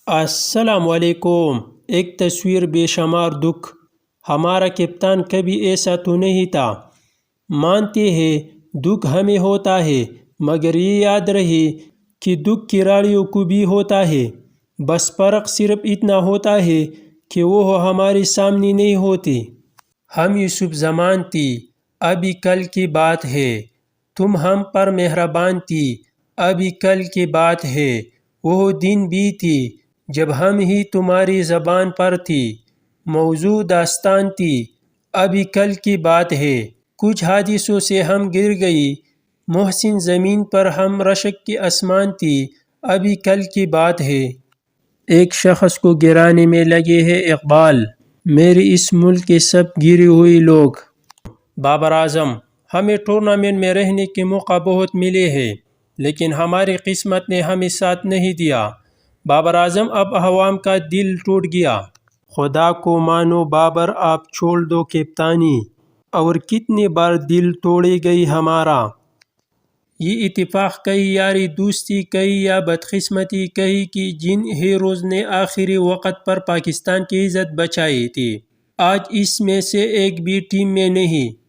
السلام علیکم۔ ایک تصویر بے شمار دکھ۔ ہمارا کپتان کبھی ایسا تو نہیں تھا۔ مانتے ہیں دکھ ہمیں ہوتا ہے، مگر یہ یاد رہے کہ دکھ کھلاڑیوں کو بھی ہوتا ہے۔ بس فرق صرف اتنا ہوتا ہے کہ وہ ہمارے سامنے نہیں ہوتے۔ ہم یوسف زمان تھی، ابھی کل کی بات ہے۔ تم ہم پر مہربان تھی، ابھی کل کی بات ہے۔ وہ دن بھی تھی جب ہم ہی تمہاری زبان پر تھی، موضوع داستان تھی، ابھی کل کی بات ہے۔ کچھ حادثوں سے ہم گر گئی، محسن زمین پر ہم رشک کے آسمان تھی، ابھی کل کی بات ہے۔ ایک شخص کو گرانے میں لگے ہیں اقبال، میرے اس ملک کے سب گرے ہوئے لوگ۔ بابر اعظم: ہمیں ٹورنامنٹ میں رہنے کے موقع بہت ملے ہیں، لیکن ہماری قسمت نے ہمیں ساتھ نہیں دیا۔ بابر اعظم: اب عوام کا دل ٹوٹ گیا۔ خدا کو مانو بابر، آپ چھوڑ دو کپتانی، اور کتنی بار دل توڑے گئی ہمارا۔ یہ اتفاق کہی، یاری دوستی کہی، یا بدقسمتی کہی کہ جن ہیروز نے آخری وقت پر پاکستان کی عزت بچائی تھی، آج اس میں سے ایک بھی ٹیم میں نہیں۔